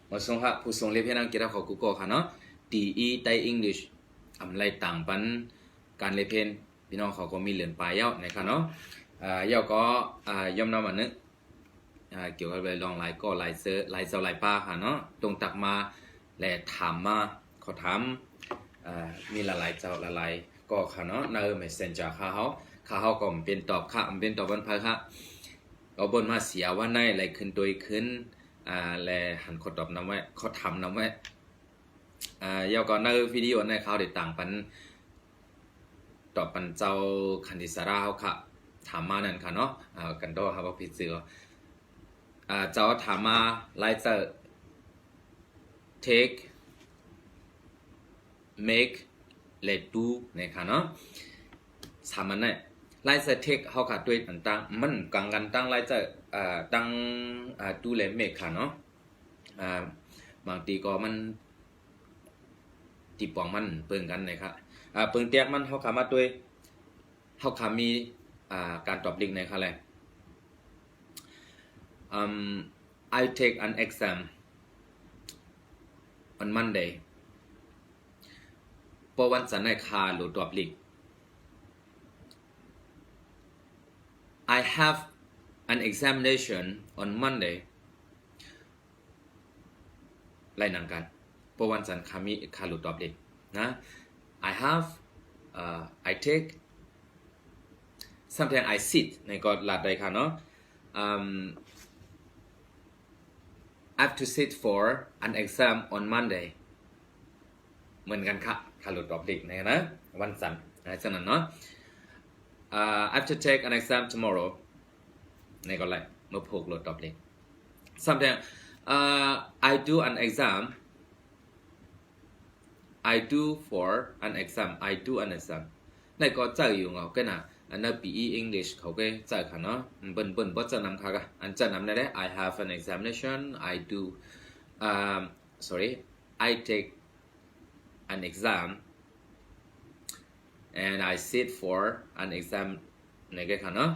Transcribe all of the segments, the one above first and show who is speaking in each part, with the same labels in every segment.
Speaker 1: มาส่งฮะผู้ส่งเรียนพี่น้องกีฬาของกูโก้ค่ะเนาะดีอีไตอังกฤษอำไลต่างปันการเรียนพี่น้องเขาก็มีเหรียญปลายเย้านะครับเนาะเย้าก็ย่อมนำอันนึงเกี่ยวกับเรื่องลองไลน์ก็ไลน์เซอร์ไลน์เซาไลน์ป้าค่ะเนาะตรงตักมาและถามมาเขาถามมีหลายๆเจ้าหลายๆก็ค่ะเนาะในเมสเซนเจอร์เขาก็เป็นตอบค่ะเป็นตอบวันพายค่ะเอาบนมาเสียว่าในอะไรขึ้นตัวขึ้นและหันเขาตอบน้ำไว้เขาทำน้ำไว้ยาวก่อนในวิดีโอในเขาได้ต่างปันตอบปันเจ้าคันดิสาราเขาค่ะถามมานั่นค่ะเนาะกันโตครับว่าผิดเสือเจ้าถามมาไลท์เซอร์ take make let do นะครับเนาะสามันเนี่ยไลท์เซอร์ take เขาค่ะด้วยต่างๆมันกังกันตั้งไลท์เซอร์ตั้งdo และ make ค่ะเนาะบางทีก็มันที่ปองมันเปิงกันนะครับเปิงเตียกมันเขาขามาด้วยเขาขามีการตอบลิงในค่ะเลยI take an exam on Monday พอวันจันทร์ในคาหรือตอบลิง I have an examination on Monday ไล่หนังกันพอวันจันทร์คาหรือตอบลิงนะ I have I take sometimes I sit ในก็หลัดใดค่ะเนาะI have to sit for an exam on Monday เหมือนกันค่ะคาหลุดตอบลิกนะวันจันทร์ฉะนั้นเนาะI have to take an exam tomorrow ในก็ไรเมื่อพกหลุดตอบลิก sometimes I do an exam I do for an exam I do an exam ในก็เจออยู่เงาก็น่ะอันนั้น PE English เขาก็เจอค่ะเนาะเบิ่นบ่จะนำค่ะกันอันจะนำได้ I have an examination I do sorry I take an exam and I sit for an exam ในก็ค่ะเนาะ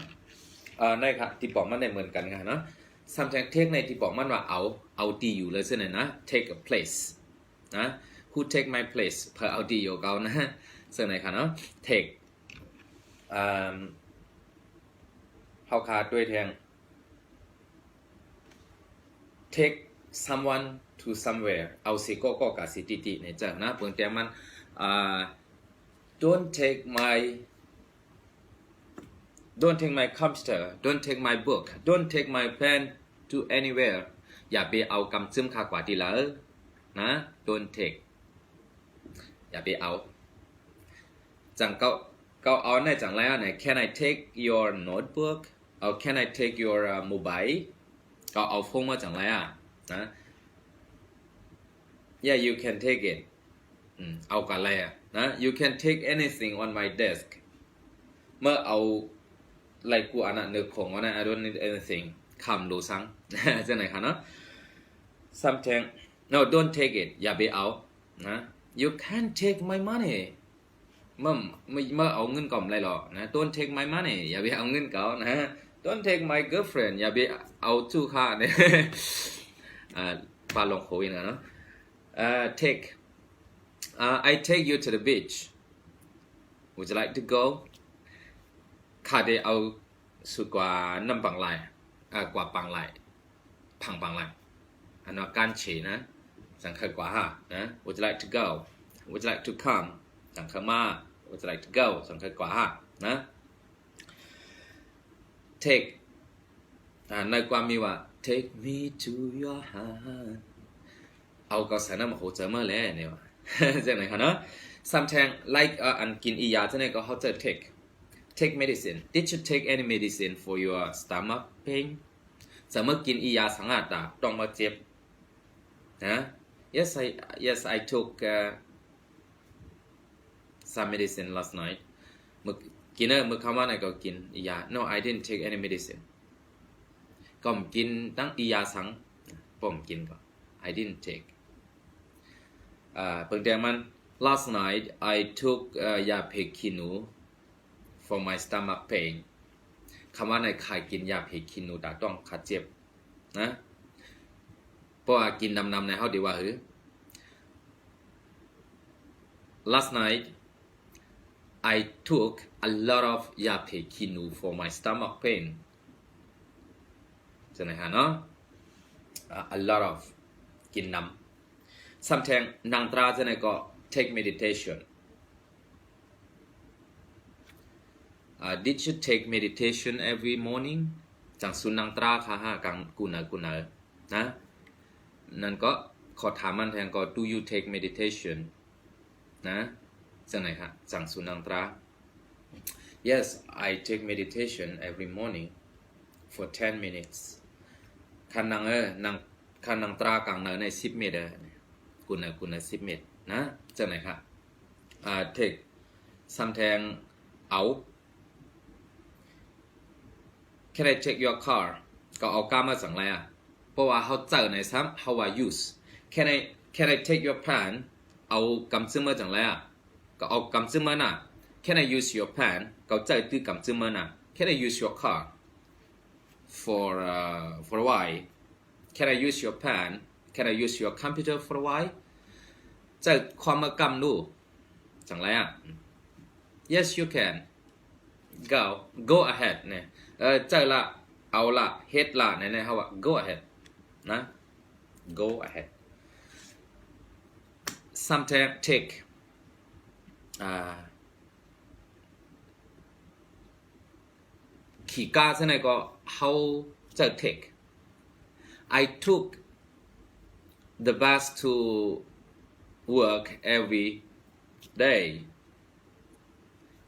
Speaker 1: ในค่ะที่บอกมันได้เหมือนกันค่ะเนาะ sometimes take ในที่บอกมันว่าเอาดีอยู่เลยใช่ไหมนะ take a place นะ who take my place เพื่อเอาดีอยู่เก่านะซึ่งในค่ะเนาะ takeเขาขาดด้วยแทง take someone to somewhere เอาสิก็กับสิติในจังนะเพิ่งแต่มันdon't take my computer don't take my book don't take my pen to anywhere อย่าไปเอากำซึมขากว่าดีละนะ don't take อย่าไปเอาจังก็เอาในจังไรไหน Can I take your notebook or Can I take your mobile ก็เอาโฟนมาจังไรนะ Yeah you can take it เอากันอะไรนะ You can take anything on my desk เมื่อเอาอะไรกูอันนั้นนึกของว่านะ I don't need anything คำรู้ซังจะไหนคะเนาะ Something No don't take it อย่าไปเอานะ You can't take my moneyเมื่อเอาเงินก่อมอะไรหรอกนะ Don't take my money อย่าไปเอาเงินเก่านะ Don't take my girlfriend อย่าไปเอาจู้ข้าเนี่ยปาลงโควิดนะเนาะtake I take you to the beach Would you like to go ข้าได้เอาสุดกว่าน้ำปังไหลกว่าปังไหลพังปังไหลอันนั้นการฉีนะสังเกตกว่าฮะนะ Would you like to go Would you like to come สังเกตมา Would you like to go สังเกตกว่าฮะนะ take ในความมีว่า take me to your heart เอาก็ใส่น้ำหัวใจมาแล้วเนี่ยว่าจังไหนคะเนาะ sometimes like อันกินอียาจังไหนก็เขาจะ take medicine did you take any medicine for your stomach pain สมมติกินอียาสังหารตาต้องมาเจ็บนะ yes I took some medicine last night มื่อกินเมื่อคำว่าไหนก็กินยา no I didn't take any medicine ก็กินตั้งยาสังผมกินก็ I didn't take เปิดแต่มัน last night I took ยาเพคินู for my stomach pain คำว่าไหนใครกินยาเพคินูแต่ต้องขัดเจ็บนะ ราะว่ากินนำในเฮาดีว่าlast night I took a lot of yape kinu for my stomach pain ใช่ไหมฮะเนาะ a lot of กินนำ sometimes นางตราจะไหนก็ take meditation did you take meditation every morning จังสุนังตราค่ะฮะกังกุณานะนั่นก็ขอถามมันแทนก็ do you take meditation นะจังไหนครับจังสุนังตรา yes I take meditation every morning for 10 minutes คันนังคันนังตรากังใน10 เมตรกุณา10 เมตรนะจังไหนครับtake sometimes เอา Can I check your car ก็เอาการมาสั่งอะไรเพราะว่าเขาเจอในซ้ำเขาว่า use Can I take your pen เอากำซื้อมาจังไรก็เอากำซื้อมาน่ะ Can I use your pen ก็เจอตื้อกำซื้อมาน่ะ Can I use your car for a while Can I use your pen Can I use your computer for a while เจอความมากำดูจังไรYes you can go ahead เนี่ยเจอละเอาละเฮ็ดละไหนๆเขาว่า go ahead นะ go ahead sometimes take ขี่ก้าใช่ไหมก็เขาจะ take I took the bus to work every day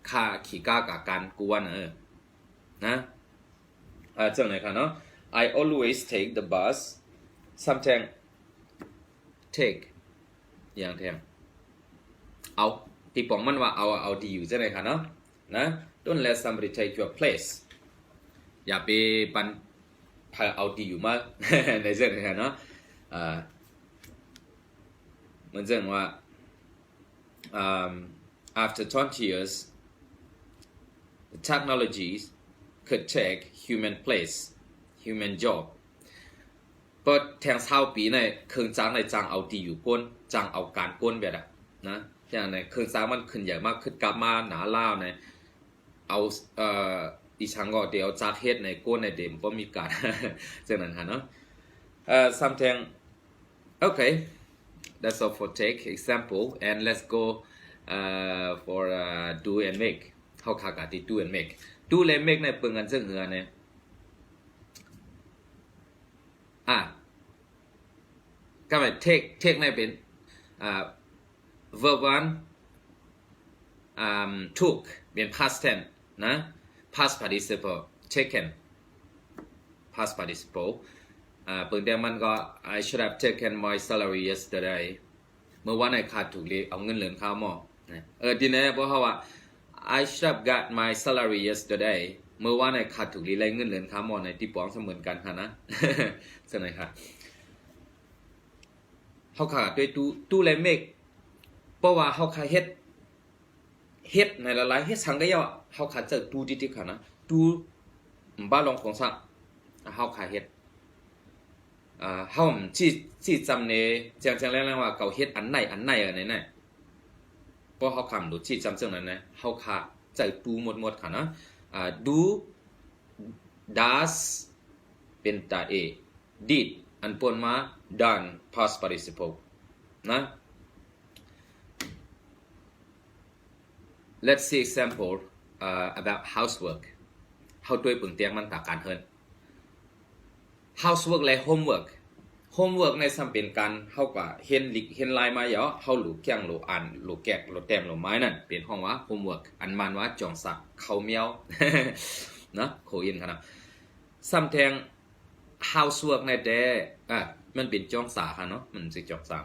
Speaker 1: ค่าขี่ก้ากับการกวนนะจังไหนคะเนาะ I always take the bus sometimes take อย่างแทงเอาตีปองมันว่าเอาดีอยู่จังไหนคะเนาะนะ Don't let somebody take your place อย่าไปปันพาเอาดีอยู่มาก ในจังไหนคะเนาะเหมือนจังว่าafter 20 years the technologies could take human place human job but แทงเช้าปีในเครื่องจักรในจางเอาดีอยู่ก้นจางเอาการก้นแบบนะอย่างในเครื่องจักรมันขึ้นใหญ่มากขึ้นกลับมาหนาล่าในเอาดิฉันก็เดี๋ยวจากเฮ็ดในก้นในเดมก็มีการจังนั้นค่ะเนาะsomething okay that's all for take example and let's go for do and make เฮาคากะติ do and make do และ make ในเปิงกันซึ่งเหือเนี่ยก็ไป take ในเป็นverb 1 took เป็น past tense นะ past participle taken past participle เปิงแต่มันก็ I should have taken my salary yesterday เมื่อวานในขาดถูกเรียกเอาเงินเหลือข้าวหม้อทีนี้เพราะว่าI should have got my salary yesterday เมื่อวานในขาดถูกรีไล่เงินเหรียญค้าหมอในที่ปองเสมือนกันค่ะนะใช่ไหมครับเขาขาดด้วยตู้และเมฆเพราะว่าเขาขาดเฮ็ดในละลายเฮ็ดสังได้ยาวเขาขาดเจอตู้ดิค่ะนะตู้บ้านลงของสักเขาขาดเฮ็ดเขาที่จำเนจังแล้วว่าเขาเฮ็ดอันไหนไหนเพราะเขาคำดูที่จำเรื่องนั้นนะเขาขาดใจดูหมดค่ะนะdo does เป็นตาdid อันปนมา done past participle นะ let's see example about housework เขาด้วยปึงเตียงมันตาการเฮิน housework และ homework ในสัมเป็นการเฮาก็เห็นลายมาเยอะเฮาหลูกแก้งหลูอ่านหลูแกะหลูแต้มหลูไม้นั่นเป็นห้องว่า homework อันมันว่าจองสักเขาเมียว นะโคอินครับซ้ำแทง housework ในแต่มันเป็นจองสาค่ะเนาะมันสิจองสา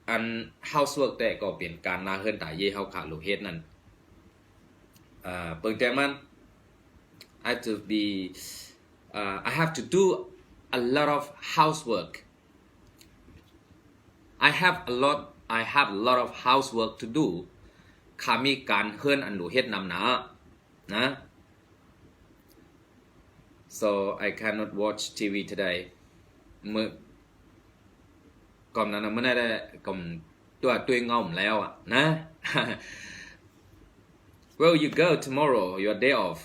Speaker 1: อัน housework แต่ก็เป็นการนาเฮิรนตาเย่เฮาขาดหลูเฮ็ดนั่นเปิงแต่มัน I have to do a lot of housework. I have a lot of housework to do. ข้ามีการเฮิรนอันหลูเฮ็ดนำหนานะ So I cannot watch TV today. ก่อนนั้นไม่ได้ก่อนตัวงอมแล้วอ่ะนะ Well you go tomorrow your day off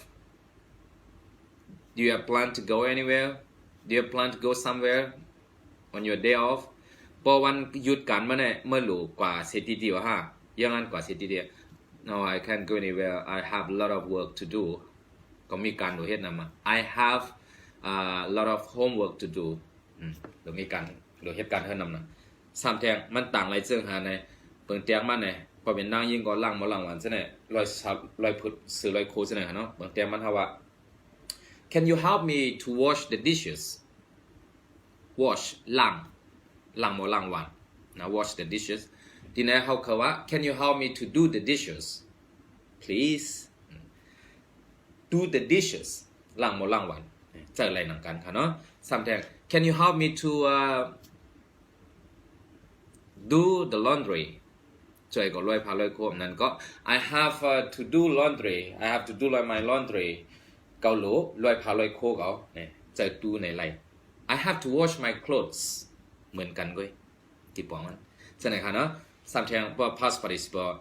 Speaker 1: do you have plan to go anywhere do you have plan to go somewhere on your day off พอวันหยุดกันมาเนี่ยเมื่อหลูกว่าเสร็จทีเดียวฮะยังงั้นกว่าเสร็จทีเดียว No I can't go anywhere I have a lot of work to do ก็มีการดูเฮ็ดนำมา I have a lot of homework to do เดี๋ยวมีการดูเฮ็ดการเฮ็ดนำนะสามแทงมันต่างไรเสื่องหาในเปิงเตียงมันเนี่ยพอเป็นนั่งยิ่งก็ล่างมาล่างหวานซะเนี่ยลอยพุดสื่อลอยโคซะเนี่ยเนาะเปิงเตียงมันเท่าว่า Can you help me to wash the dishes wash ล่างมาล่างหวานนะ wash the dishes ทีนี้เขาคือว่า Can you help me to do the dishes please do the dishes ล่างมาล่างหวานเจออะไรหนังกันค่ะเนาะสามแทง Can you help me to do the laundry ช่วยก็ลอยพาลอยโคมนั้นก็ I have to do laundry I have to do my laundry เกาหลูลอยพาลอยโคเขาเนี่ยจะดูในไร I have to wash my clothes เหมือนกันก้อยที่บอกมันใช่ไหมคะเนาะสามแทงพอ past participle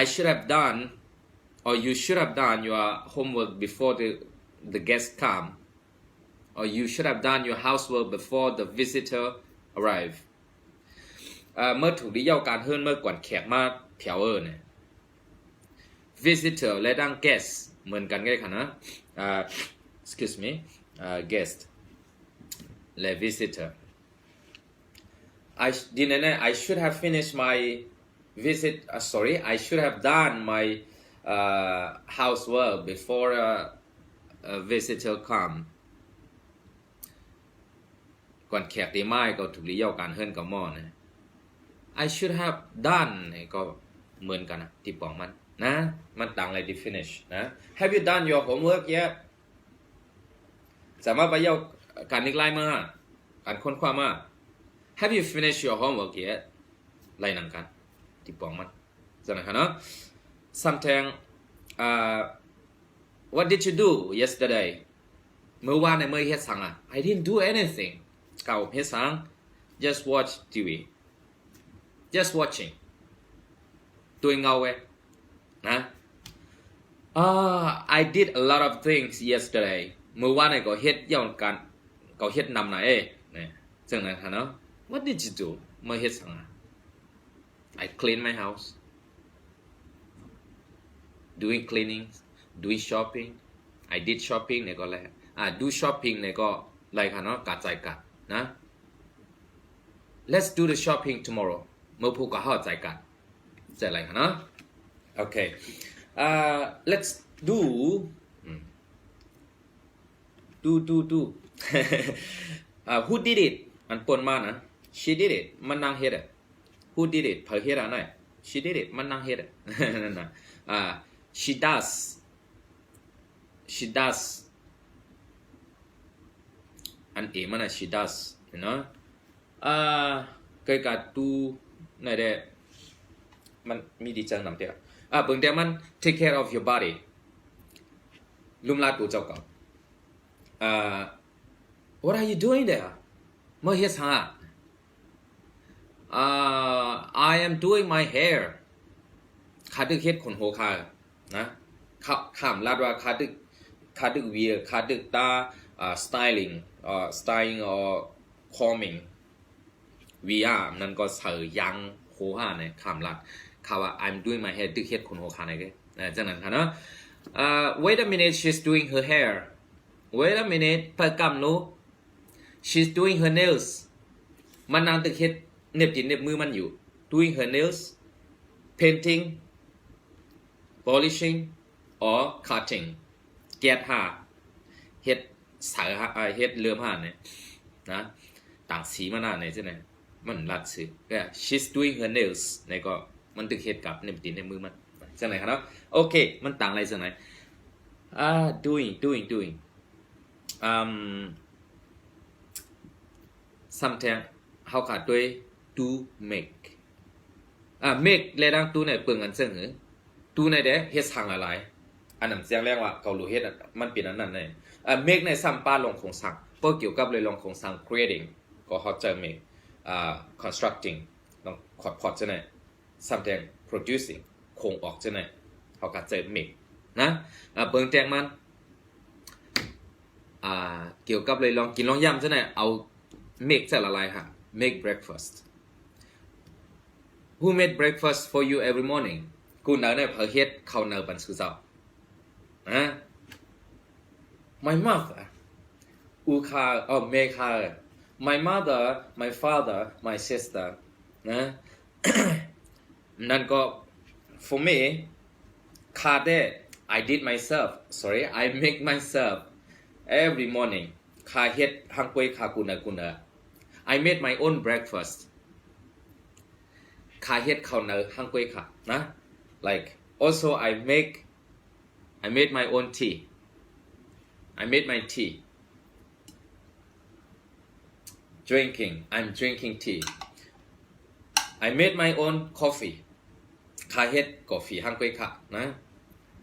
Speaker 1: I should have done or you should have done your homework before the guests come or you should have done your housework before the visitor arrive เมื่อถูกที่เย้าการเฮิรนเมื่อก่อนแขกมาเผียวเนี่ย visitor และดัง guest เหมือนกันไงค่ะนะ excuse me guest และ visitor I should have finished my visit sorry I should have done my housework before a visitor come ก่อนแขกได้มาก็ถูกเลี้ยวการเฮิรนกับหม้อนะ I should have done ก็เหมือนกันนะที่บอกมันนะมันต่างอะไรที่ finish นะ Have you done your homework yet สามารถไปเยี่ยวการนิกไล่มาการค้นคว้ามา Have you finished your homework yet ไล่หนังกันที่บอกมันจะนะครับเนาะ Something What did you do yesterday เมื่อวานในเมื่อเฮ็ดสังอ่ะ I didn't do anything เก่าเฮ็ดสัง Just watch TV Just watching ตัวเงาเว้ยนะI did a lot of things yesterday เมื่อวานในก็เฮ็ดย้อนกันก็เฮ็ดนำนะเนี่ยจังนั้นฮะเนาะ What did you do เมื่อเฮ็ดสังอ่ะ I clean my house doing cleaning doing shopping I did shopping เนี่ยก็แล้วdo shopping เนี่ยก็อะไรค่ะเนาะกัดใจกัดนะ Let's do the shopping tomorrow เมื่อพูดก็เข้าใจกันจะอะไรค่ะเนาะ Okay let's do who did it มันปนมานะ she did it มันนางเฮ็ดอ่ะ who did it เผยเฮ็ดอะไร she did it มันนางเฮ็ดอ่ะนั่นนะshe does อันเอมันนะ she does เห็นเนาะเกิดการดูในเด้มันมีดีจังนำเดียวเบิ่งเดียวมัน take care of your body ลุมลาตัวเจ้าก่อน what are you doing there เมื่อเฮ็ดสัง I am doing my hair ขาดึกเฮ็ดขนหัวขานะข้ามลาดว่าขาดึกเวียขาดึกตาstyling or combing วีนั่นก็เสือยังโหห่าเนี่ยข้ามลาดข่าวว่า I'm doing my hair ดึกเฮ็ดขนหัวขาไหนกันจังนั้นค่ะเนาะwait a minute she's doing her hair wait a minute เปิดกำนู้ she's doing her nails มันนางตึกเฮ็ดเน็บจินเน็บมือมันอยู่ doing her nails painting polishing or cutting เกียดห่าเฮ็ดสายเฮ็ดเลื่อมห่าเนี่ยนะต่างสีมันน่ะเนี่ยใช่ไหมมันรัดซื้อก็ she's doing her nails เนี่ยก็มันตึกเฮ็ดกับเน็บจินเน็บมือมันจังไหนครับเนาะโอเคมันต่างอะไรจังไหนdoing sometimes เฮาขาดด้วย do make make และดังตัวเนี่ยเปิงอันเซิงหือตัวในเด้เฮ็ดสั่งหลายๆอันนั้นเสียงแรงว่าเกาหลีเฮ็ดมันเป็นอันนั้นเลยmake ในซ้ำป้าลงของสั่ง พวกเกี่ยวกับเลยลองของสร้าง creating ก็เขาจะ make constructing ลองขอดพอดจะไหน something producing คงออกจะไหนเขาก็จะ make นะเบิ่งแจงมันเกี่ยวกับเลยลองกินลองย่ำจะไหนเอา make จะละลายค่ะ make breakfast Who made breakfast for you every morning กูเนอเนี่ยเพื่อเฮ็ดข้าวเนอบันสุเจ้าMy mother อูคาเมคา My mother my father my sister นะ นั่นก็ for me คาได้ I did myself sorry I make myself every morning คาเฮ็ดฮังกวยคากูเนอI made my own breakfast คาเฮ็ดข้าวเนอฮังกวยค่ะนะ like also I made my own tea I made my tea I'm drinking tea I made my own coffee คาเฮ็ดกาแฟฮังกวยค่ะนะ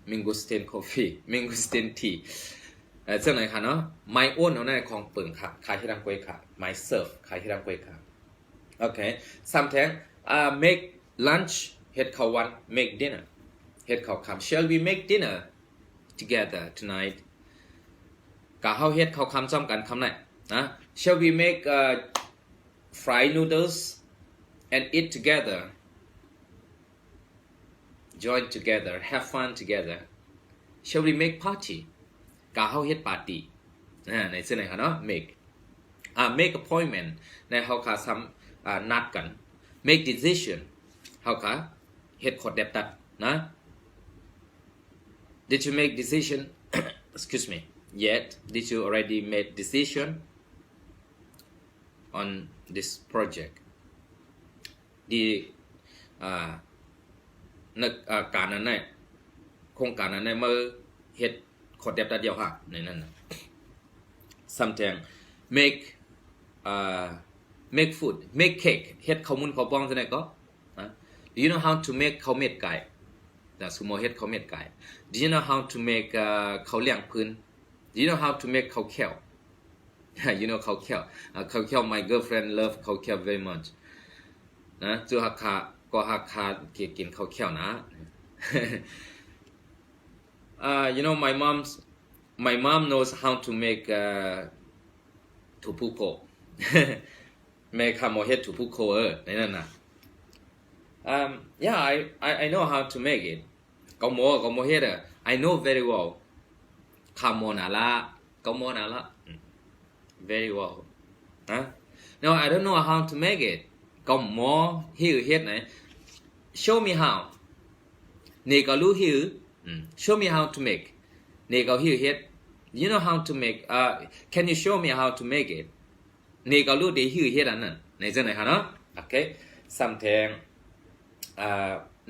Speaker 1: Mangosteen coffee Mangosteen tea เจ้าไหนค่ะเนาะ my own เอาในของเปิงค่ะคาเฮ็ดฮังกวยค่ะ myself คาเฮ็ดฮังกวยค่ะ okay sometimes make lunch เฮ็ดข้าววัน make dinner เฮ็ดข้าวค่ำ shall we make dinner together tonight กะเฮาเฮ็ดข้าวค่ำซ้ำกันคำไหนนะ shall we make fried noodles and eat together join together have fun together shall we make party กะเฮาเฮ็ดปาร์ตี้ในเส้นไหนคะเนาะ make appointment ในเฮาคาซ้ำนัดกัน make decision เฮาคาเฮ็ดขอดเด็บตัดนะ Did you make decision excuse me yet did you already make decision on this project ดีนึกการนั้นเนี่ยโครงการนั้นเนี่ยเมื่อเฮ็ดขอดเด็บตัดเดียวค่ะในนั้นนะ sometimes make food make cake เฮ็ดข้าวมุนข้าวบ้องจังได๋ก็Do you know how to make ข้าวเม็ดไก่นะสมมุติเฮ็ดข้าวเม็ดไก่ Do you know how to make ข้าวเลี้ยงพื้น Do you know how to make ข้าวเขียว You know ข้าวเขียวข้าวเขียว my girlfriend love ข้าวเขียว very much นะจูฮักคาก็ฮักคากินข้าวเขียวนะ You know my mom knows how to make ทูพุโก แม่คาโมเฮ็ดทูพุโกในนั้นน่ะyeah I know how to make it ก็โมเฮ็ดI know very well คาโมนาละก็โมนาละ very well นะ no I don't know how to make it ก็โมเฮ็ดไหน show me how นี่ก็รู้ฮิวshow me how to make นี่ก็ฮิวเฮ็ด you know how to make can you show me how to make it นี่ก็รู้ดีฮิวเฮ็ดอันนั้นในจังไหนคะเนาะ okay something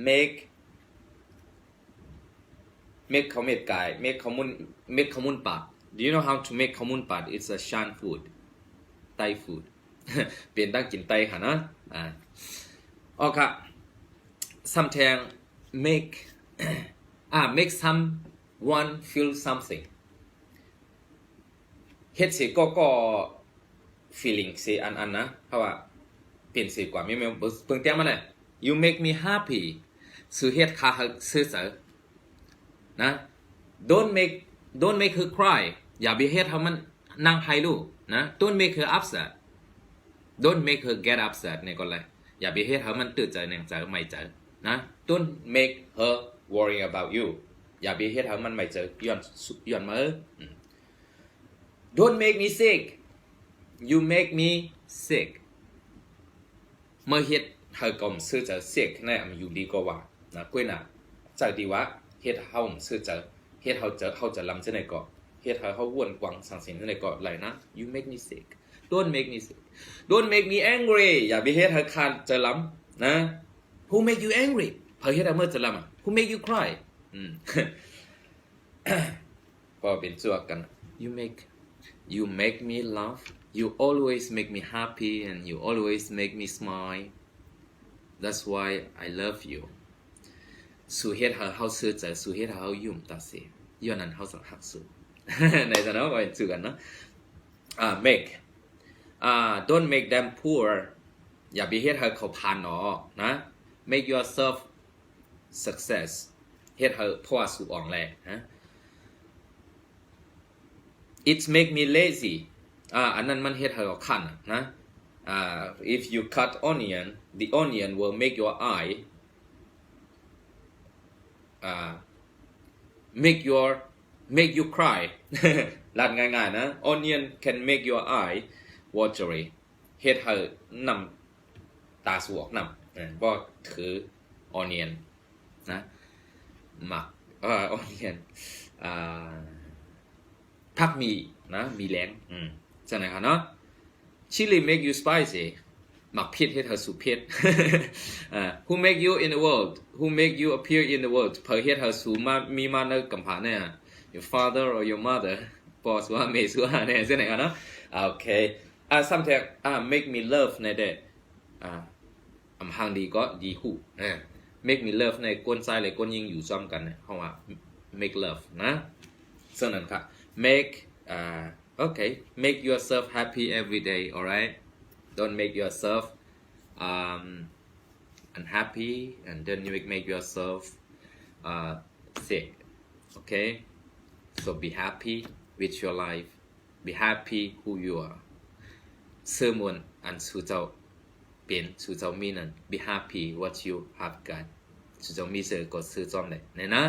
Speaker 1: make ข้าวเม็ดไก่ make ข้าวมุนปาด Do you know how to make ข้าวมุนปาด It's a Shan food Thai food เปลี่ยนตั้งกินไตค่ะนะโอเค something make make someone feel something เฮ็ดสิก็ feeling สิอันนะเพราะว่าเปลี่ยนสิกว่าไม่เพิ่งเตรียมมาเลย You make me happy ซื้อเฮ็ดคาซื้อเสอนะ Don't make her cry อย่าไปเฮ็ดให้มันนั่งไห้ลูกนะ Don't make her upset Don't make her get upset เนี่ยก็เลยอย่าไปเฮ็ดให้มันตื่นใจเนี่ยใจไม่ใจนะ Don't make her worry about you อย่าไปเฮ็ดให้มันไม่ใจย้อนมาDon't make me sick You make me sick เมื่อเฮ็ดเฮาก็ซื้อจะเสียกแน่มันอยู่ดีกว่านะกุ้ยน่ะใจดีว่าเฮ็ดเฮาซื้อจะเฮ็ดเฮาจะลำจังได๋ก็เฮ็ดเฮาวนกวางสังสินจังได๋ก็ไหลนะ You make me sick Don't make me sick Don't make me angry อย่าไปเฮ็ดเฮาคานจะลำนะ Who make you angry เพิ่นเฮ็ดให้เมื่อจะลำWho make you cry ก็เป็นจั่วกัน You make me laugh You always make me happy and you always make me smile That's why I love you สู่เฮ็ดให้เฮาซื่อใจสู่เฮ็ดให้เฮายุ่มตาเสย้อนนั้นเฮาสังหักสู่ในฐานะว่าจือกันเนาะ make don't make them poor อย่าไปเฮ็ดให้เขาผ่านหนอนะ make yourself success เฮ็ดให้พ่อสู่อ่องแลนะ it make me lazy อันนั้นมันเฮ็ดให้เราคันนะ if you cut onion the onion will make your eye make you cry ลัดง่ายๆนะ onion can make your eye watery เฮ็ดให้น้ำตาสวกน้ำบ่ถือ onion นะหมักonion ผักมีนะมีแรงใช่ไหมครับเนาะ chili make you spicy หมักเผ็ดให้เธอสุเผ็ด who make you in the world who make you appear in the world เพื่อให้เธอสูมามีมาในกัมพูเนี่ย your father or your mother พ่อสัวแม่สัวเนี่ยใช่ไหมครับเนาะโอเคsometimes make me love ในเด็อำหังดีก็ดีหูmake me love ในก้นซ้ายและก้นยิงอยู่ซ้อมกันเนี่ยเขาว่า make love นะฉะนั้นครับ make okay make yourself happy every day alright don't make yourself unhappy and then you make yourself sick okay so be happy with your life be happy who you are เสื่อมวนอันสู่เจ้าเป็นสู่เจ้ามีนั้น be happy what you have got สู่เจ้ามีเสือก็ซื้อจอมเลยเนี่ยนะ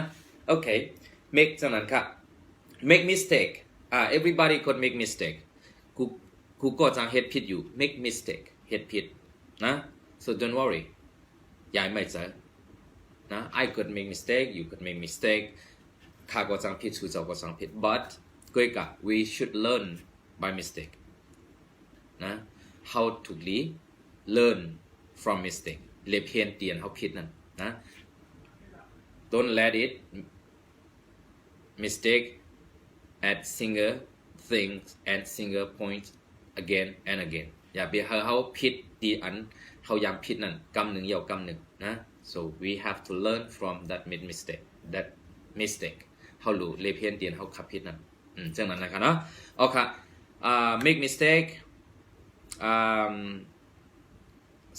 Speaker 1: okay make ฉะนั้นครับ make mistake everybody could make mistake กูก็จะเฮ็ดผิดอยู่ make mistake เฮ็ดผิดนะ so don't worry อย่าไม่เจอนะ I could make mistake you could make mistake ข้าก็จะผิดสู่เจ้าก็จะผิด but ก็อีก we should learn by mistake นะ how to learn from mistake เรียนเพียนเตียนเขาผิดนั่นนะ don't let it mistake at single things and single point again and again อย่าไปเขาผิดตีอันเขาย้ำผิดนั่นกำหนึ่งเยาวกำหนึ่งนะ so we have to learn from that mistake เขารู้เรียนเพียนเตียนเขาขับผิดนั่นจังนั้นนะครับเนาะโอเคmake mistake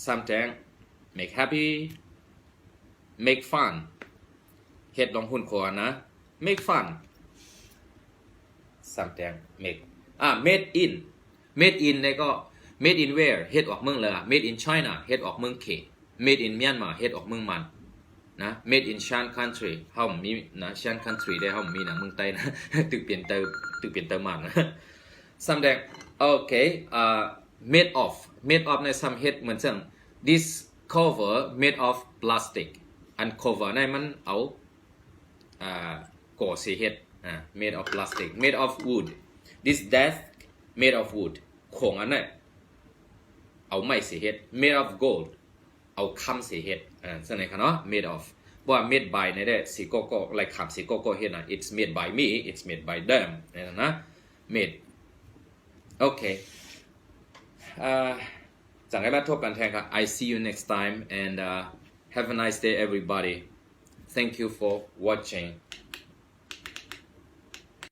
Speaker 1: sometimes make happy make fun เฮ็ดลองหุ่นคอนะ make fun sometimes make made in เนี่ยก็ made in where เฮ็ดออกเมืองเลย made in China เฮ็ดออกเมืองเข made in Myanmar เฮ็ดออกเมืองมันนะ made in Shan country เฮามีนะ Shan country ได้เฮามีนะเมืองใต้นะ ตึกเปลี่ยนเตอมันนะ sometimes okay made of ใน some เฮ็ดเหมือนซึ่ง this cover made of plastic อัน cover ในมันเอาก่อสิเฮ็ดmade of plastic made of wood this desk made of wood ของอันนั้นเอาไม้สิเฮ็ด made of gold เอาคำสิเฮ็ดฉะนั้นครับเนาะ made of ว่า made by ในได้สิก็อะไรคำสิก็เฮ็ดนะ it's made by me it's made by them นี่นะ made okay จากนั้นมาทบกันแทนครับ I see you next time and have a nice day everybody thank you for watching